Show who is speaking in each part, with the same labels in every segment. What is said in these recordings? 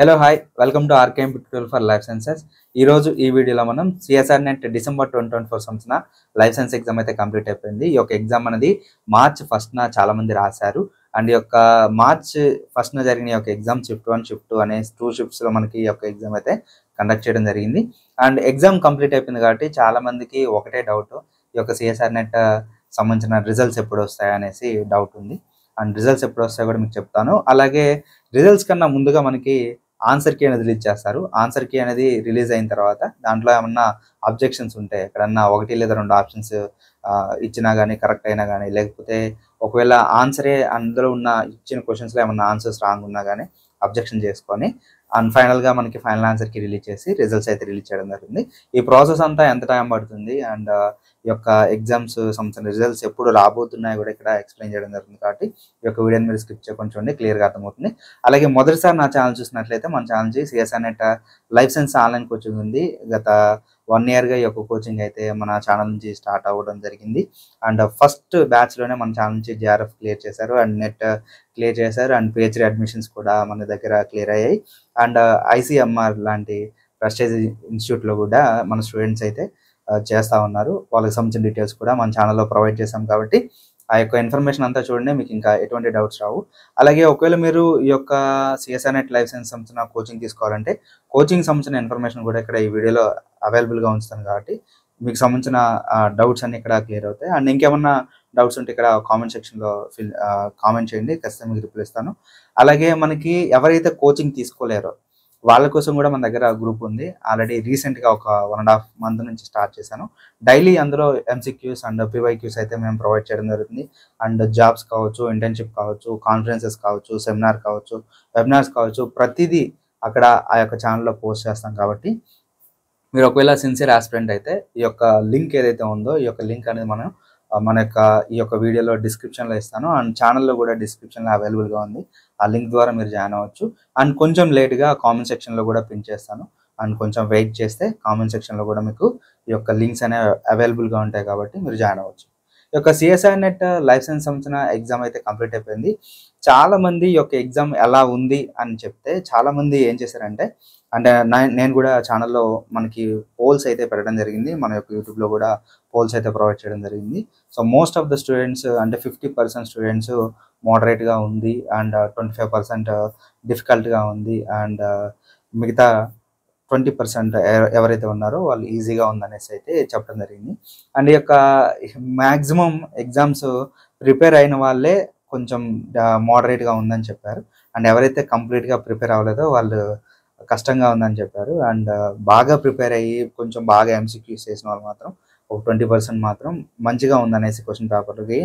Speaker 1: Hello hi welcome to RKM tutorial for life sciences. ఈరోజు ఈ వీడియోలో మనం సిఎస్ఆర్ నెట్ డిసెంబర్ 2024 సంవత్సరం లైఫ్ సైన్స్ ఎగ్జామ్ అయితే కంప్లీట్ అయిపోయింది. ఈ యొక్క ఎగ్జామ్ అనేది మార్చ్ 1న చాలా మంది రాశారు. అండ్ ఈ యొక్క మార్చ్ 1న జరిగిన ఈ యొక్క ఎగ్జామ్ షిఫ్ట్ 1 షిఫ్ట్ 2 అనే 2 షిఫ్ట్స్లో మనకి ఈ యొక్క ఎగ్జామ్ అయితే కండక్ట్ చేయడం జరిగింది. అండ్ ఎగ్జామ్ కంప్లీట్ అయిపోయింది కాబట్టి చాలా మందికి ఒకటే డౌట్, ఈ యొక్క సిఎస్ఆర్ నెట్ సంబంధించిన రిజల్ట్స్ ఎప్పుడు వస్తాయి అనేసి డౌట్ ఉంది. అండ్ రిజల్ట్స్ ఎప్పుడు వస్తాయో కూడా మీకు చెప్తాను. అలాగే రిజల్ట్స్ కన్నా ముందుగా మనకి ఆన్సర్ కీ అనేది రిలీజ్ చేస్తారు. ఆన్సర్ కీ అనేది రిలీజ్ అయిన తర్వాత దాంట్లో ఏమన్నా అబ్జెక్షన్స్ ఉంటే, ఎక్కడన్నా 1 లేదా 2 ఆప్షన్స్ ఇచ్చినా కానీ కరెక్ట్ అయినా కానీ, లేకపోతే ఒకవేళ ఆన్సరే అందులో ఉన్న ఇచ్చిన క్వశ్చన్స్లో ఏమన్నా ఆన్సర్స్ రాంగ్ ఉన్నా కానీ అబ్జెక్షన్ చేసుకొని అండ్ ఫైనల్గా మనకి ఫైనల్ ఆన్సర్కి రిలీజ్ చేసి రిజల్ట్స్ అయితే రిలీజ్ చేయడం జరుగుతుంది. ఈ ప్రాసెస్ అంతా ఎంత టైం పడుతుంది అండ్ ఈ యొక్క ఎగ్జామ్స్ సంబంధించిన రిజల్ట్స్ ఎప్పుడు రాబోతున్నాయో కూడా ఇక్కడ ఎక్స్ప్లెయిన్ చేయడం జరుగుతుంది. కాబట్టి ఈ యొక్క వీడియోని మీరు స్కిప్ చేయకుండా చూడండి, క్లియర్గా అర్థమవుతుంది. అలాగే మొదటిసారి నా ఛానల్ చూసినట్లయితే మన channel CSR net life science online coaching ఉంది. గత 1 ఇయర్గా ఈ యొక్క కోచింగ్ అయితే మన ఛానల్ నుంచి స్టార్ట్ అవ్వడం జరిగింది. అండ్ ఫస్ట్ బ్యాచ్లోనే మన ఛానల్ నుంచి జేఆర్ఎఫ్ క్లియర్ చేశారు అండ్ నెట్ క్లియర్ చేశారు అండ్ పిహెచ్డి అడ్మిషన్స్ కూడా మన దగ్గర క్లియర్ అయ్యాయి. అండ్ ఐసీఎంఆర్ లాంటి ప్రెస్టీజ్ ఇన్స్టిట్యూట్లో కూడా మన స్టూడెంట్స్ అయితే చేస్తూ ఉన్నారు. వాళ్ళకి సంబంధించిన డీటెయిల్స్ కూడా మన ఛానల్లో ప్రొవైడ్ చేశాం. కాబట్టి ఆ యొక్క ఇన్ఫర్మేషన్ అంతా చూడండి, మీకు ఇంకా ఎటువంటి డౌట్స్ రావు. అలాగే ఒకవేళ మీరు ఈ యొక్క సిఎస్ఆర్ నెట్ లైఫ్ సైన్స్ సంబంధించిన కోచింగ్ తీసుకోవాలంటే కోచింగ్ సంబంధించిన ఇన్ఫర్మేషన్ కూడా ఇక్కడ ఈ వీడియోలో అవైలబుల్గా ఉంచుతాను. కాబట్టి మీకు సంబంధించిన డౌట్స్ అన్ని ఇక్కడ క్లియర్ అవుతాయి. అండ్ ఇంకేమన్నా డౌట్స్ ఉంటే ఇక్కడ కామెంట్ సెక్షన్లో కామెంట్ చేయండి, ఖచ్చితంగా మీకు రిప్లై ఇస్తాను. అలాగే మనకి ఎవరైతే కోచింగ్ తీసుకోలేరో వాళ్ళ కోసం కూడా మన దగ్గర గ్రూప్ ఉంది. ఆల్రెడీ రీసెంట్గా ఒక 1.5 మంత్ నుంచి స్టార్ట్ చేశాను. డైలీ అందులో ఎంసీక్యూస్ అండ్ పివైక్యూస్ అయితే మేము ప్రొవైడ్ చేయడం జరుగుతుంది. అండ్ జాబ్స్ కావచ్చు, ఇంటర్న్షిప్ కావచ్చు, కాన్ఫరెన్సెస్ కావచ్చు, సెమినార్ కావచ్చు, వెబినార్స్ కావచ్చు, ప్రతిదీ అక్కడ ఆ యొక్క ఛానల్లో పోస్ట్ చేస్తాం. కాబట్టి మీరు ఒకవేళ సిన్సియర్ ఆస్పిరెంట్ అయితే ఈ యొక్క లింక్ ఏదైతే ఉందో ఈ యొక్క లింక్ అనేది మన యొక్క ఈ యొక్క వీడియోలో డిస్క్రిప్షన్లో ఇస్తాను. అండ్ ఛానల్లో కూడా డిస్క్రిప్షన్లో అవైలబుల్గా ఉంది. ఆ లింక్ ద్వారా మీరు జాయిన్ అవ్వచ్చు. అండ్ కొంచెం లేట్గా కామెంట్ సెక్షన్లో కూడా పిన్ చేస్తాను. అండ్ కొంచెం వెయిట్ చేస్తే కామెంట్ సెక్షన్లో కూడా మీకు ఈ యొక్క లింక్స్ అనేవి అవైలబుల్గా ఉంటాయి. కాబట్టి మీరు జాయిన్ అవ్వచ్చు. ఈ యొక్క సిఎస్ఆర్ నెట్ లైఫ్ సైన్స్ సంబంధించిన ఎగ్జామ్ అయితే కంప్లీట్ అయిపోయింది. చాలామంది ఈ యొక్క ఎగ్జామ్ ఎలా ఉంది అని చెప్తే చాలామంది ఏం చేశారంటే, అంటే నేను కూడా ఛానల్లో మనకి పోల్స్ అయితే పెట్టడం జరిగింది. మన యొక్క యూట్యూబ్లో కూడా పోల్స్ అయితే ప్రొవైడ్ చేయడం జరిగింది. So most of the students అంటే 50% స్టూడెంట్స్ మోడరేట్గా ఉంది అండ్ 25% డిఫికల్ట్గా ఉంది అండ్ మిగతా 20% ఎవరైతే ఉన్నారో వాళ్ళు ఈజీగా ఉందనేసి అయితే చెప్పడం జరిగింది. అండ్ ఈ యొక్క మ్యాక్సిమం ఎగ్జామ్స్ ప్రిపేర్ అయిన వాళ్ళే కొంచెం మోడరేట్గా ఉందని చెప్పారు. అండ్ ఎవరైతే కంప్లీట్గా ప్రిపేర్ అవ్వలేదో వాళ్ళు కష్టంగా ఉందని చెప్పారు. అండ్ బాగా ప్రిపేర్ అయ్యి కొంచెం బాగా ఎంసీక్యూస్ చేసిన వాళ్ళు మాత్రం ఒక 20% మాత్రం మంచిగా ఉందనేసి క్వశ్చన్ పేపర్కి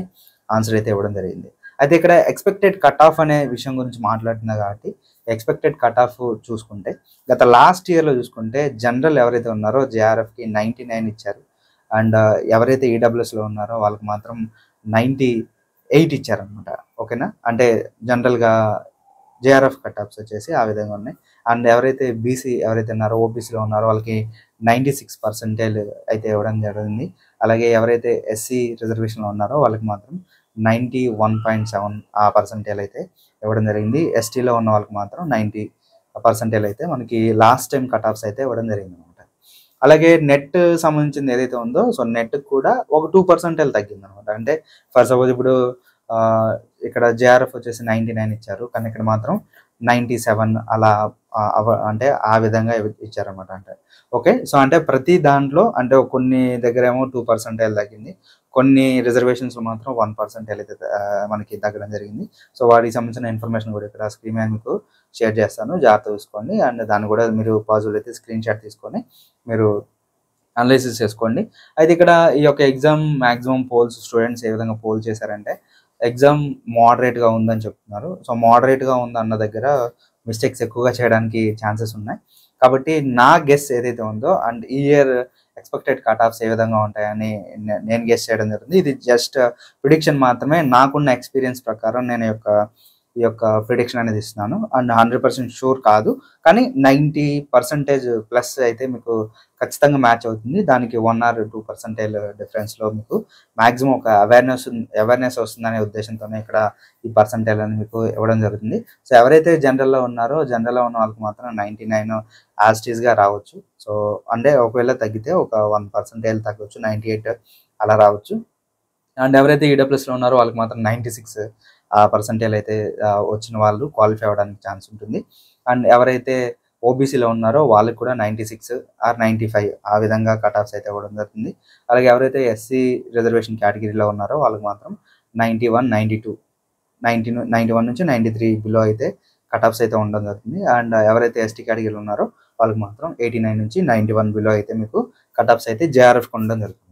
Speaker 1: ఆన్సర్ అయితే ఇవ్వడం జరిగింది. అయితే ఇక్కడ ఎక్స్పెక్టెడ్ కట్ ఆఫ్ అనే విషయం గురించి మాట్లాడుతున్నా కాబట్టి ఎక్స్పెక్టెడ్ కట్ ఆఫ్ చూసుకుంటే గత లాస్ట్ ఇయర్లో చూసుకుంటే జనరల్ ఎవరైతే ఉన్నారో జేఆర్ఎఫ్కి 99 ఇచ్చారు. అండ్ ఎవరైతే ఈడబ్ల్యూఎస్లో ఉన్నారో వాళ్ళకి మాత్రం 98 ఇచ్చారనమాట. ఓకేనా, అంటే జనరల్గా జేఆర్ఎఫ్ కట్ ఆఫ్స్ వచ్చేసి ఆ విధంగా ఉన్నాయి. అండ్ ఎవరైతే బీసీ ఎవరైతే ఉన్నారో ఓబీసీలో ఉన్నారో వాళ్ళకి 96% అయితే ఇవ్వడం జరిగింది. అలాగే ఎవరైతే ఎస్సీ రిజర్వేషన్లో ఉన్నారో వాళ్ళకి మాత్రం 91.7 ఆ పర్సెంటేజ్ అయితే ఇవ్వడం జరిగింది. ఎస్టీలో ఉన్న వాళ్ళకి మాత్రం 90% అయితే మనకి లాస్ట్ టైం కట్ ఆఫ్స్ అయితే ఇవ్వడం జరిగింది అనమాట. అలాగే నెట్ సంబంధించింది ఏదైతే ఉందో సో నెట్ కూడా ఒక 2% తగ్గింది అనమాట. అంటే ఫర్ సపోజ్ ఇప్పుడు ఇక్కడ జేఆర్ఎఫ్ వచ్చేసి 99 ఇచ్చారు, కానీ ఇక్కడ మాత్రం 97 అలా అంటే ఆ విధంగా ఇచ్చారనమాట. అంటే ఓకే, సో అంటే ప్రతి దాంట్లో అంటే కొన్ని దగ్గర ఏమో 2% తగ్గింది, కొన్ని రిజర్వేషన్స్ మాత్రం 1% అయితే మనకి తగ్గడం జరిగింది. సో వాటికి సంబంధించిన ఇన్ఫర్మేషన్ కూడా ఇక్కడ స్క్రీన్ మీద మీకు షేర్ చేస్తాను, జాగ్రత్త చూసుకోండి. అండ్ దాన్ని కూడా మీరు పాజిబుల్ అయితే స్క్రీన్ షాట్ తీసుకొని మీరు అనలైసిస్ చేసుకోండి. అయితే ఇక్కడ ఈ యొక్క ఎగ్జామ్ మ్యాక్సిమం పోల్స్ స్టూడెంట్స్ ఏ విధంగా పోల్ చేశారంటే ఎగ్జామ్ మోడరేట్గా ఉందని చెప్తున్నారు. సో మోడరేట్గా ఉందన్న దగ్గర మిస్టేక్స్ ఎక్కువగా చేయడానికి ఛాన్సెస్ ఉన్నాయి. కాబట్టి నా గెస్ ఏదైతే ఉందో అండ్ ఈ ఇయర్ ఎక్స్పెక్టెడ్ కట్ ఆఫ్స్ ఏ విధంగా ఉంటాయని నేను గెస్ చేయడం జరుగుతుంది. ఇది జస్ట్ ప్రిడిక్షన్ మాత్రమే. నాకున్న ఎక్స్పీరియన్స్ ప్రకారం నేను ఈ యొక్క ప్రిడిక్షన్ అనేది ఇస్తున్నాను. అండ్ 100% షూర్ కాదు, కానీ 90% ప్లస్ అయితే మీకు ఖచ్చితంగా మ్యాచ్ అవుతుంది. దానికి 1 or 2% డిఫరెన్స్లో మీకు మ్యాక్సిమం ఒక అవేర్నెస్ వస్తుందనే ఉద్దేశంతోనే ఇక్కడ ఈ పర్సంటైల్ అనేది మీకు ఇవ్వడం జరుగుతుంది. సో ఎవరైతే జనరల్లో ఉన్నారో జనరల్లో ఉన్న వాళ్ళకి మాత్రం 99 యాజ్ ఇట్ ఈస్గా రావచ్చు. సో అంటే ఒకవేళ తగ్గితే ఒక 1% తగ్గవచ్చు, 98 అలా రావచ్చు. అండ్ ఎవరైతే ఈడబ్ల్యూఎస్లో ఉన్నారో వాళ్ళకి మాత్రం 96% అయితే వచ్చిన వాళ్ళు క్వాలిఫై అవ్వడానికి ఛాన్స్ ఉంటుంది. అండ్ ఎవరైతే ఓబీసీలో ఉన్నారో వాళ్ళకి కూడా 96 or 95 ఆ విధంగా కట్ ఆఫ్స్ అయితే ఇవ్వడం జరుగుతుంది. అలాగే ఎవరైతే ఎస్సీ రిజర్వేషన్ కేటగిరీలో ఉన్నారో వాళ్ళకి మాత్రం 91, 92, 91 నుంచి 93 బిలో అయితే కట్ ఆఫ్స్ అయితే ఉండడం జరుగుతుంది. అండ్ ఎవరైతే ఎస్టీ కేటగిరీలో ఉన్నారో వాళ్ళకి మాత్రం 89 నుంచి 91 బిలో అయితే మీకు కట్ ఆఫ్స్ అయితే జేఆర్ఎఫ్కి ఉండడం జరుగుతుంది.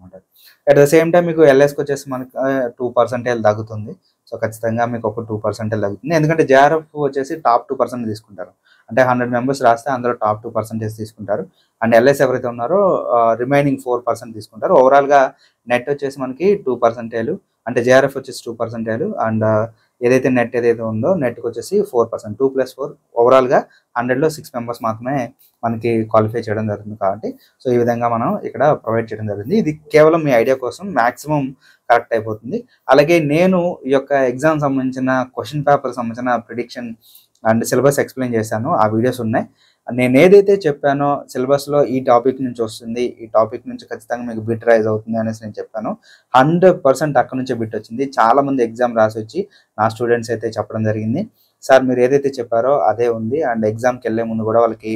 Speaker 1: అట్ ద సేమ్ టైం మీకు ఎల్ఎస్కి వచ్చేసి మనకి 2% తగ్గుతుంది. సో ఖచ్చితంగా మీకు ఒక 2% తగ్గుతుంది, ఎందుకంటే జేఆర్ఎఫ్ వచ్చేసి టాప్ 2% తీసుకుంటారు. అంటే 100 మెంబర్స్ రాస్తే అందులో టాప్ 2% తీసుకుంటారు. అండ్ ఎల్ఎస్ ఎవరైతే ఉన్నారో రిమైనింగ్ 4% తీసుకుంటారు. ఓవరాల్గా నెట్ వచ్చేసి మనకి 2%, అంటే జేఆర్ఎఫ్ వచ్చేసి 2%, అండ్ ఏదైతే నెట్ ఏదైతే ఉందో నెట్కి వచ్చేసి 4%, 2 + 4 ఓవరాల్గా 100లో 6 మెంబర్స్ మాత్రమే మనకి క్వాలిఫై చేయడం జరుగుతుంది. కాబట్టి సో ఈ విధంగా మనం ఇక్కడ ప్రొవైడ్ చేయడం జరిగింది. ఇది కేవలం మీ ఐడియా కోసం, మ్యాక్సిమం కరెక్ట్ అయిపోతుంది. అలాగే నేను ఈ యొక్క ఎగ్జామ్ సంబంధించిన క్వశ్చన్ పేపర్ సంబంధించిన ప్రిడిక్షన్ అండ్ సిలబస్ ఎక్స్ప్లెయిన్ చేశాను, ఆ వీడియోస్ ఉన్నాయి. నేను ఏదైతే చెప్పానో సిలబస్లో ఈ టాపిక్ నుంచి వస్తుంది, ఈ టాపిక్ నుంచి ఖచ్చితంగా మీకు బిట్ రైజ్ అవుతుంది అనేసి నేను చెప్పాను. 100% అక్కడ నుంచే బిట్ వచ్చింది. చాలామంది ఎగ్జామ్ రాసి వచ్చి నా స్టూడెంట్స్ అయితే చెప్పడం జరిగింది, సార్ మీరు ఏదైతే చెప్పారో అదే ఉంది. అండ్ ఎగ్జామ్కి వెళ్ళే ముందు కూడా వాళ్ళకి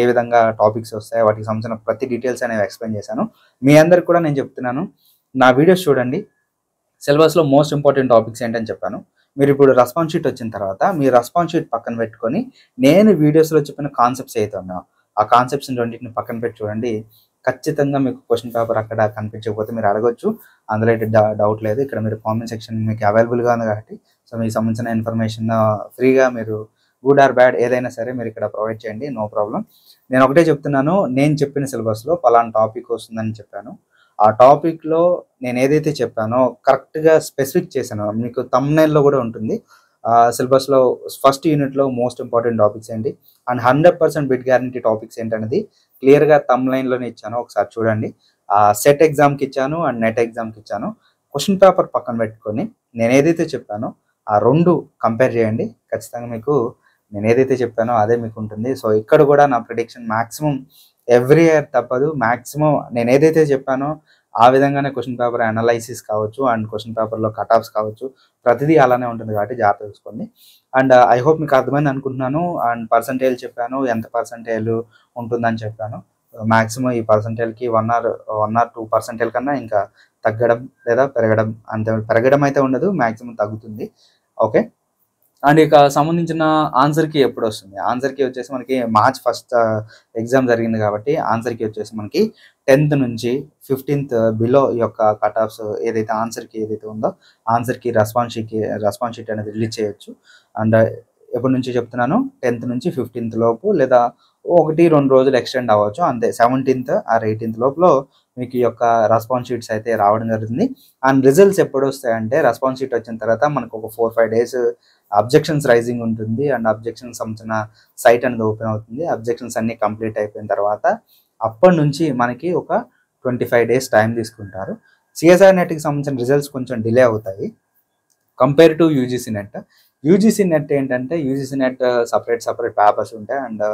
Speaker 1: ఏ విధంగా టాపిక్స్ వస్తాయో వాటికి సంబంధించిన ప్రతి డీటెయిల్స్ అనేవి ఎక్స్ప్లెయిన్ చేశాను. మీ అందరికి కూడా నేను చెప్తున్నాను, నా వీడియోస్ చూడండి, సిలబస్లో మోస్ట్ ఇంపార్టెంట్ టాపిక్స్ ఏంటని చెప్పాను. మీరు ఇప్పుడు రెస్పాన్స్ షీట్ వచ్చిన తర్వాత మీ రెస్పాన్స్ షీట్ పక్కన పెట్టుకొని నేను వీడియోస్లో చెప్పిన కాన్సెప్ట్స్ అయితే ఉన్నాయో ఆ కాన్సెప్ట్స్ని రెండింటిని పక్కన పెట్టి చూడండి. ఖచ్చితంగా మీకు క్వశ్చన్ పేపర్ అక్కడ కనిపించకపోతే మీరు అడగొచ్చు, అందులో అయితే డౌట్ లేదు. ఇక్కడ మీరు కామెంట్ సెక్షన్ మీకు అవైలబుల్గా ఉంది కాబట్టి సో మీకు సంబంధించిన ఇన్ఫర్మేషన్ ఫ్రీగా మీరు గుడ్ ఆర్ బ్యాడ్ ఏదైనా సరే మీరు ఇక్కడ ప్రొవైడ్ చేయండి, నో ప్రాబ్లం. నేను ఒకటే చెప్తున్నాను, నేను చెప్పిన సిలబస్లో పలానా టాపిక్ వస్తుందని చెప్పాను. ఆ టాపిక్లో నేను ఏదైతే చెప్పానో కరెక్ట్గా స్పెసిఫిక్ చేశాను. మీకు థంబ్నెయిల్లో కూడా ఉంటుంది. సిలబస్లో ఫస్ట్ యూనిట్లో మోస్ట్ ఇంపార్టెంట్ టాపిక్స్ ఏంటి అండ్ 100% బిట్ గ్యారంటీ టాపిక్స్ ఏంటనేది క్లియర్గా థంబ్నెయిల్లోనే ఇచ్చాను, ఒకసారి చూడండి. సెట్ ఎగ్జామ్కి ఇచ్చాను అండ్ నెట్ ఎగ్జామ్కి ఇచ్చాను. క్వశ్చన్ పేపర్ పక్కన పెట్టుకొని నేను ఏదైతే చెప్పానో ఆ రెండు కంపేర్ చేయండి. ఖచ్చితంగా మీకు నేను ఏదైతే చెప్పానో అదే మీకు ఉంటుంది. సో ఇక్కడ కూడా నా ప్రిడిక్షన్ మ్యాక్సిమం ఎవ్రీ ఇయర్ తప్పదు, మ్యాక్సిమం నేను ఏదైతే చెప్పానో ఆ విధంగానే క్వశ్చన్ పేపర్ అనాలైసిస్ కావచ్చు అండ్ క్వశ్చన్ పేపర్లో కట్ ఆఫ్స్ కావచ్చు ప్రతిదీ అలానే ఉంటుంది. కాబట్టి జాగ్రత్త చూసుకోండి. అండ్ ఐ హోప్ మీకు అర్థమైంది అనుకుంటున్నాను. అండ్ పర్సంటేజ్ చెప్పాను, ఎంత పర్సంటేజ్ ఉంటుందని చెప్పాను. మ్యాక్సిమం ఈ పర్సంటేజ్కి 1 or 2% కన్నా ఇంకా తగ్గడం లేదా పెరగడం, అంతే. పెరగడం అయితే ఉండదు, మ్యాక్సిమం తగ్గుతుంది. ఓకే. అండ్ ఇక సంబంధించిన ఆన్సర్కి ఎప్పుడు వస్తుంది, ఆన్సర్కి వచ్చేసి మనకి March 1 ఎగ్జామ్ జరిగింది కాబట్టి ఆన్సర్కి వచ్చేసి మనకి 10th నుంచి 15th బిలో ఈ యొక్క కట్ ఆఫ్స్ ఏదైతే ఆన్సర్కి ఏదైతే ఉందో ఆన్సర్కి రెస్పాన్స్ షీట్ అనేది రిలీజ్ చేయొచ్చు. అండ్ ఎప్పటి నుంచి చెప్తున్నాను, 10th నుంచి 15th లోపు లేదా 1-2 రోజులు ఎక్స్టెండ్ అవ్వచ్చు, అంతే. 17th or 18th లోపల మీకు ఈ యొక్క రెస్పాన్స్ షీట్స్ అయితే రావడం జరుగుతుంది. అండ్ రిజల్ట్స్ ఎప్పుడు వస్తాయంటే రెస్పాన్స్ షీట్ వచ్చిన తర్వాత మనకు ఒక 4-5 days అబ్జెక్షన్స్ రైజింగ్ ఉంటుంది అండ్ అబ్జెక్షన్స్ సంబంధించిన సైట్ అనేది ఓపెన్ అవుతుంది. అబ్జెక్షన్స్ అన్ని కంప్లీట్ అయిపోయిన తర్వాత అప్పటి నుంచి మనకి ఒక 25 days టైం తీసుకుంటారు. సిఎస్ఆర్ నెట్కి సంబంధించిన రిజల్ట్స్ కొంచెం డిలే అవుతాయి compare to UGC net. UGC net ఏంటంటే యూజీసీ నెట్ సపరేట్ పేపర్స్ ఉంటాయి అండ్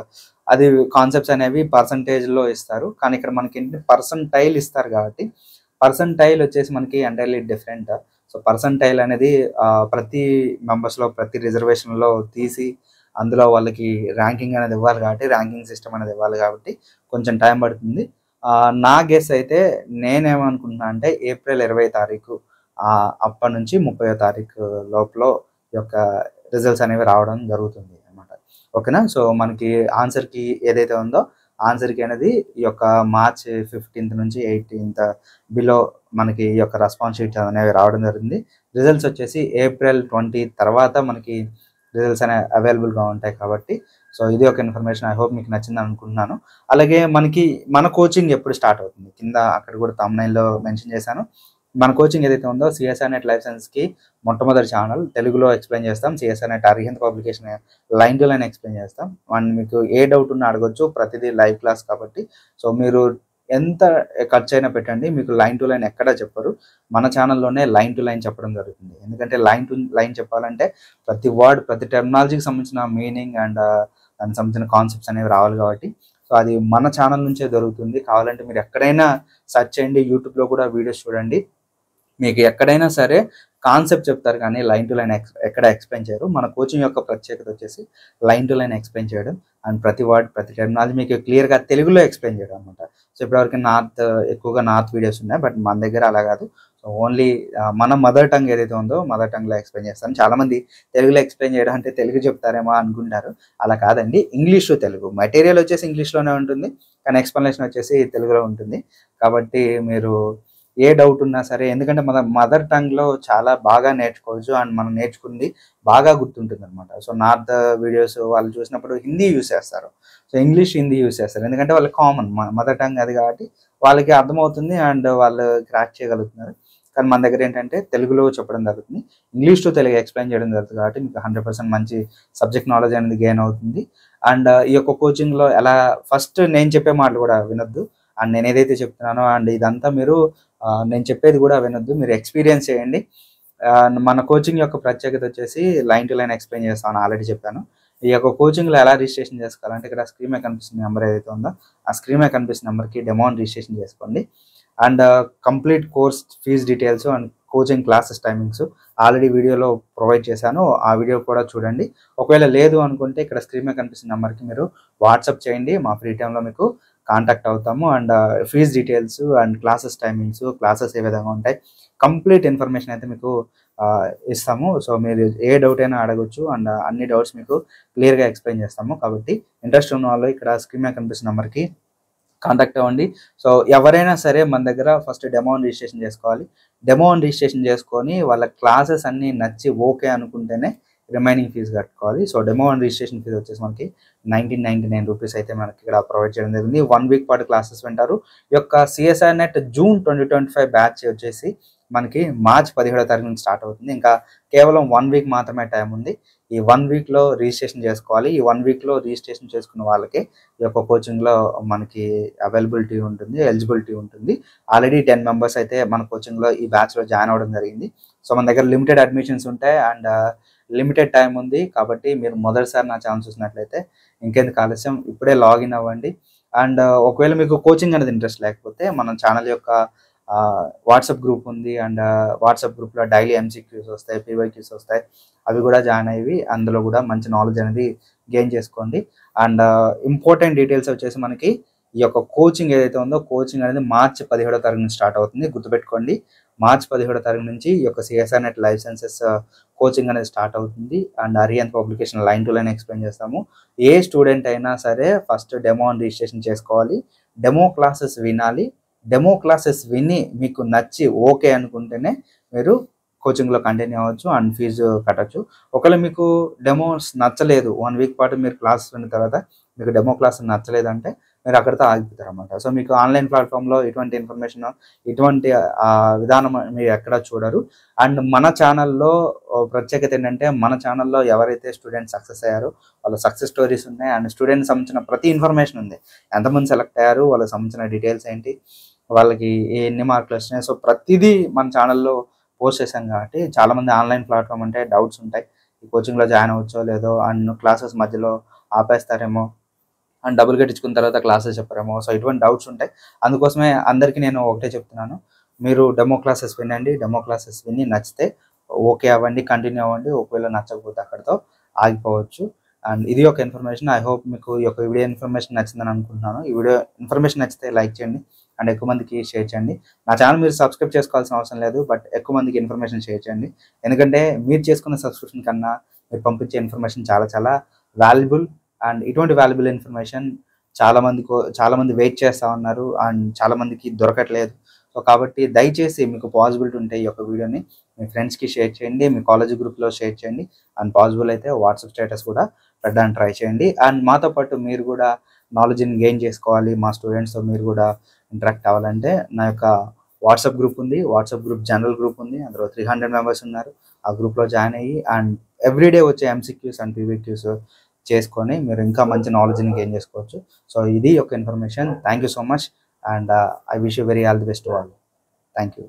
Speaker 1: అది కాన్సెప్ట్స్ అనేవి పర్సంటేజ్లో ఇస్తారు. కానీ ఇక్కడ మనకి ఏంటంటే పర్సంటైల్ ఇస్తారు కాబట్టి పర్సంటైల్ వచ్చేసి మనకి ఎంటైర్లీ డిఫరెంట్. సో పర్సంటైల్ అనేది ప్రతి మెంబర్స్లో ప్రతి రిజర్వేషన్లో తీసి అందులో వాళ్ళకి ర్యాంకింగ్ అనేది ఇవ్వాలి కాబట్టి ర్యాంకింగ్ సిస్టమ్ అనేది ఇవ్వాలి కాబట్టి కొంచెం టైం పడుతుంది. నా గెస్ అయితే నేనేమనుకుంటున్నా అంటే April 20వ తారీఖు అప్పటి నుంచి 30వ తారీఖు లోపల యొక్క రిజల్ట్స్ అనేవి రావడం జరుగుతుంది అన్నమాట. ఓకేనా. సో మనకి ఆన్సర్కి ఏదైతే ఉందో ఆన్సర్కి అనేది ఈ యొక్క March 15th నుంచి 18th బిలో మనకి ఈ యొక్క రెస్పాన్స్ షీట్స్ అనేవి రావడం జరిగింది. రిజల్ట్స్ వచ్చేసి April 20 తర్వాత మనకి రిజల్ట్స్ అనేవి అవైలబుల్గా ఉంటాయి కాబట్టి సో ఇది ఒక ఇన్ఫర్మేషన్. ఐ హోప్ మీకు నచ్చింది అనుకుంటున్నాను. అలాగే మన కోచింగ్ ఎప్పుడు స్టార్ట్ అవుతుంది కింద అక్కడ కూడా థంబ్నెయిల్లో మెన్షన్ చేశాను. మన కోచింగ్ ఏదైతే ఉందో సిఎస్ఆర్ నెట్ లైఫ్ సైన్స్కి మొట్టమొదటి ఛానల్ తెలుగులో ఎక్స్ప్లెయిన్ చేస్తాం. CSR net Arihant publication line to line explain చేస్తాం. అండ్ మీకు ఏ డౌట్ ఉన్నా అడగొచ్చు, ప్రతిదీ లైవ్ క్లాస్ కాబట్టి. సో మీరు ఎంత ఖర్చు అయినా పెట్టండి, మీకు లైన్ టు లైన్ ఎక్కడా చెప్పరు. మన ఛానల్లోనే లైన్ టు లైన్ చెప్పడం జరుగుతుంది. ఎందుకంటే లైన్ టు లైన్ చెప్పాలంటే ప్రతి వర్డ్, ప్రతి టెర్మినాలజీకి సంబంధించిన మీనింగ్ అండ్ దానికి సంబంధించిన కాన్సెప్ట్స్ అనేవి రావాలి కాబట్టి సో అది మన ఛానల్ నుంచే దొరుకుతుంది. కావాలంటే మీరు ఎక్కడైనా సెర్చ్ చేయండి, యూట్యూబ్లో కూడా వీడియోస్ చూడండి, మీకు ఎక్కడైనా సరే కాన్సెప్ట్ చెప్తారు కానీ లైన్ టు లైన్ ఎక్కడ ఎక్స్ప్లెయిన్ చేయరు. మన కోచింగ్ యొక్క ప్రత్యేకత వచ్చేసి లైన్ టు లైన్ ఎక్స్ప్లెయిన్ చేయడం అండ్ ప్రతి వర్డ్, ప్రతి టెర్మినాలజీ మీకు క్లియర్గా తెలుగులో ఎక్స్ప్లెయిన్ చేయడం అనమాట. సో ఇప్పటివరకు ఎక్కువగా నార్త్ వీడియోస్ ఉన్నాయి, బట్ మన దగ్గర అలా కాదు. సో ఓన్లీ మన మదర్ టంగ్ ఏదైతే ఉందో మదర్ టంగ్లో ఎక్స్ప్లెయిన్ చేస్తాను. చాలామంది తెలుగులో ఎక్స్ప్లెయిన్ చేయడం అంటే తెలుగు చెప్తారేమో అనుకుంటారు, అలా కాదండి. ఇంగ్లీష్ టు తెలుగు, మెటీరియల్ వచ్చేసి ఇంగ్లీష్లోనే ఉంటుంది కానీ ఎక్స్ప్లెనేషన్ వచ్చేసి తెలుగులో ఉంటుంది. కాబట్టి మీరు ఏ డౌట్ ఉన్నా సరే, ఎందుకంటే మన మదర్ టంగ్లో చాలా బాగా నేర్చుకోవచ్చు అండ్ మనం నేర్చుకుంది బాగా గుర్తుంటుంది అనమాట. సో నార్త్ వీడియోస్ వాళ్ళు చూసినప్పుడు హిందీ యూస్ చేస్తారు, సో ఇంగ్లీష్ హిందీ యూస్ చేస్తారు, ఎందుకంటే వాళ్ళకి కామన్ మదర్ టంగ్ అది కాబట్టి వాళ్ళకి అర్థమవుతుంది అండ్ వాళ్ళు క్రాక్ చేయగలుగుతున్నారు. కానీ మన దగ్గర ఏంటంటే తెలుగులో చెప్పడం జరుగుతుంది, ఇంగ్లీష్ టు తెలుగు ఎక్స్ప్లెయిన్ చేయడం జరుగుతుంది కాబట్టి మీకు 100% మంచి సబ్జెక్ట్ నాలెడ్జ్ అనేది గెయిన్ అవుతుంది. అండ్ ఈ యొక్క కోచింగ్లో ఎలా ఫస్ట్ నేను చెప్పే మాటలు కూడా వినొద్దు అండ్ నేను ఏదైతే చెప్తున్నానో అండ్ ఇదంతా మీరు నేను చెప్పేది కూడా వినొద్దు, మీరు ఎక్స్పీరియన్స్ చేయండి. మన కోచింగ్ యొక్క ప్రత్యేకత వచ్చేసి లైన్ టు లైన్ ఎక్స్ప్లెయిన్ చేస్తాను, ఆల్రెడీ చెప్పాను. ఈ యొక్క కోచింగ్లో ఎలా రిజిస్ట్రేషన్ చేసుకోవాలంటే ఇక్కడ స్క్రీన్ మీద కనిపిస్తున్న నెంబర్ ఏదైతే ఉందో ఆ స్క్రీన్ మీద కనిపిస్తున్న నెంబర్కి డెమోన్ రిజిస్ట్రేషన్ చేసుకోండి. And complete course fee details and coaching classes timings already వీడియోలో ప్రొవైడ్ చేశాను, ఆ వీడియో కూడా చూడండి. ఒకవేళ లేదు అనుకుంటే ఇక్కడ స్క్రీన్ మీద కనిపిస్తున్న నెంబర్కి మీరు వాట్సాప్ చేయండి, మా ఫ్రీ టైంలో మీకు కాంటాక్ట్ అవుతాము. And fees details and classes timings, classes ఏ విధంగా ఉంటాయి, కంప్లీట్ ఇన్ఫర్మేషన్ అయితే మీకు ఇస్తాము. సో మీరు ఏ డౌట్ అయినా అడగొచ్చు అండ్ అన్ని డౌట్స్ మీకు క్లియర్గా ఎక్స్ప్లెయిన్ చేస్తాము. కాబట్టి ఇంట్రెస్ట్ ఉన్న వాళ్ళు ఇక్కడ స్క్రీన్ మీద కనిపిస్తున్న నెంబర్కి కాంటాక్ట్ అవ్వండి. సో ఎవరైనా సరే మన దగ్గర ఫస్ట్ డెమో రిజిస్ట్రేషన్ చేసుకోవాలి. డెమో రిజిస్ట్రేషన్ చేసుకొని వాళ్ళ క్లాసెస్ అన్నీ నచ్చి ఓకే అనుకుంటేనే రిమైనింగ్ ఫీజు కట్టుకోవాలి. So demo and registration fee వచ్చేసి మనకి 1999 రూపీస్ అయితే మనకి ఇక్కడ ప్రొవైడ్ చేయడం జరిగింది. 1 వీక్ పాటు క్లాసెస్ వింటారు. ఈ యొక్క సిఎస్ఆర్ నెట్ జూన్ 2025 బ్యాచ్ వచ్చేసి మనకి మార్చ్ 17వ తారీఖు నుంచి స్టార్ట్ అవుతుంది. ఇంకా కేవలం 1 వీక్ మాత్రమే టైం ఉంది. ఈ 1 వీక్లో రిజిస్ట్రేషన్ చేసుకోవాలి. ఈ 1 వీక్లో రిజిస్ట్రేషన్ చేసుకున్న వాళ్ళకి ఈ యొక్క కోచింగ్లో మనకి అవైలబిలిటీ ఉంటుంది, ఎలిజిబిలిటీ ఉంటుంది. ఆల్రెడీ 10 మెంబర్స్ అయితే మన కోచింగ్లో ఈ బ్యాచ్లో జాయిన్ అవ్వడం జరిగింది. సో మన దగ్గర లిమిటెడ్ అడ్మిషన్స్ ఉంటాయి అండ్ లిమిటెడ్ టైం ఉంది. కాబట్టి మీరు మొదటిసారి నా ఛానల్ చూసినట్లయితే ఇంకెందుకు ఆలస్యం, ఇప్పుడే లాగిన్ అవ్వండి. అండ్ ఒకవేళ మీకు కోచింగ్ అనేది ఇంట్రెస్ట్ లేకపోతే మన ఛానల్ యొక్క వాట్సాప్ గ్రూప్ ఉంది అండ్ వాట్సాప్ గ్రూప్లో డైలీ ఎంసీక్యూస్ వస్తాయి, పీవైక్యూస్ వస్తాయి, అవి కూడా జాయిన్ అయ్యి అందులో కూడా మంచి నాలెడ్జ్ అనేది గెయిన్ చేసుకోండి. అండ్ ఇంపార్టెంట్ డీటెయిల్స్ వచ్చేసి మనకి ఈ యొక్క కోచింగ్ ఏదైతే ఉందో కోచింగ్ అనేది మార్చి 17వ తారీఖు నుంచి స్టార్ట్ అవుతుంది. గుర్తుపెట్టుకోండి, మార్చి 17వ తారీఖు నుంచి ఈ యొక్క CSR net life sciences coaching అనేది స్టార్ట్ అవుతుంది. And Arihant publication line to line explain చేస్తాము. ఏ స్టూడెంట్ అయినా సరే ఫస్ట్ డెమో అండ్ రిజిస్ట్రేషన్ చేసుకోవాలి, డెమో క్లాసెస్ వినాలి. డెమో క్లాసెస్ విని మీకు నచ్చి ఓకే అనుకుంటేనే మీరు కోచింగ్లో కంటిన్యూ అవ్వచ్చు అండ్ ఫీజు కట్టచ్చు. ఒకవేళ మీకు డెమోస్ నచ్చలేదు, 1 వీక్ పాటు మీరు క్లాసెస్ విన్న తర్వాత మీకు డెమో క్లాస్ నచ్చలేదంటే మీరు అక్కడితో ఆగిపోతారు అనమాట. సో మీకు ఆన్లైన్ ప్లాట్ఫామ్లో ఇటువంటి ఇన్ఫర్మేషన్, ఇటువంటి విధానం మీరు ఎక్కడ చూడరు. అండ్ మన ఛానల్లో ప్రత్యేకత ఏంటంటే మన ఛానల్లో ఎవరైతే స్టూడెంట్స్ సక్సెస్ అయ్యారో వాళ్ళ సక్సెస్ స్టోరీస్ ఉన్నాయి అండ్ స్టూడెంట్స్ సంబంధించిన ప్రతి ఇన్ఫర్మేషన్ ఉంది. ఎంతమంది సెలెక్ట్ అయ్యారు, వాళ్ళకి సంబంధించిన డీటెయిల్స్ ఏంటి, వాళ్ళకి ఎన్ని మార్కులు వచ్చినాయి, సో ప్రతిదీ మన ఛానల్లో పోస్ట్ చేశాం. కాబట్టి చాలామంది ఆన్లైన్ ప్లాట్ఫామ్ అంటే డౌట్స్ ఉంటాయి, ఈ కోచింగ్లో జాయిన్ అవ్వచ్చో లేదో అండ్ క్లాసెస్ మధ్యలో ఆపేస్తారేమో అండ్ డబ్బులు కట్టించుకున్న తర్వాత క్లాసెస్ చెప్పారేమో, సో ఇటువంటి డౌట్స్ ఉంటాయి. అందుకోసమే అందరికీ నేను ఒకటే చెప్తున్నాను, మీరు డెమో క్లాసెస్ వినండి, డెమో క్లాసెస్ విని నచ్చితే ఓకే అవ్వండి, కంటిన్యూ అవ్వండి. ఒకవేళ నచ్చకపోతే అక్కడితో ఆగిపోవచ్చు. అండ్ ఇది ఒక ఇన్ఫర్మేషన్. ఐ హోప్ మీకు ఈ యొక్క వీడియో ఇన్ఫర్మేషన్ నచ్చిందని అనుకుంటున్నాను. ఈ వీడియో ఇన్ఫర్మేషన్ నచ్చితే లైక్ చేయండి అండ్ ఎక్కువ మందికి షేర్ చేయండి. నా ఛానల్ మీరు సబ్స్క్రైబ్ చేసుకోవాల్సిన అవసరం లేదు, బట్ ఎక్కువ మందికి ఇన్ఫర్మేషన్ షేర్ చేయండి. ఎందుకంటే మీరు చేసుకున్న సబ్స్క్రిప్షన్ కన్నా మీరు పంపించే ఇన్ఫర్మేషన్ చాలా చాలా వాల్యుబుల్. అండ్ ఇటువంటి వాల్యుబుల్ ఇన్ఫర్మేషన్ చాలామంది వెయిట్ చేస్తూ ఉన్నారు అండ్ చాలామందికి దొరకట్లేదు. సో కాబట్టి దయచేసి మీకు పాసిబిలిటీ ఉంటే ఈ యొక్క వీడియోని మీ ఫ్రెండ్స్కి షేర్ చేయండి, మీ కాలేజ్ గ్రూప్లో షేర్ చేయండి అండ్ పాసిబుల్ అయితే వాట్సాప్ స్టేటస్ కూడా పెట్టడానికి ట్రై చేయండి. అండ్ మాతో పాటు మీరు కూడా నాలెడ్జ్ని గెయిన్ చేసుకోవాలి, మా స్టూడెంట్స్తో మీరు కూడా ఇంటరాక్ట్ అవ్వాలంటే నా యొక్క వాట్సాప్ గ్రూప్ ఉంది, వాట్సాప్ గ్రూప్ జనరల్ గ్రూప్ ఉంది, అందులో 300 మెంబర్స్ ఉన్నారు. ఆ గ్రూప్లో జాయిన్ అయ్యి అండ్ ఎవ్రీడే వచ్చే ఎంసీక్యూస్ అండ్ పీవీక్యూస్ చేసుకొని మీరు ఇంకా మంచి నాలెడ్జ్ని గెయిన్ చేసుకోవచ్చు. సో ఇది ఒక information. Thank you so much and I wish you very all the best to all. Thank you.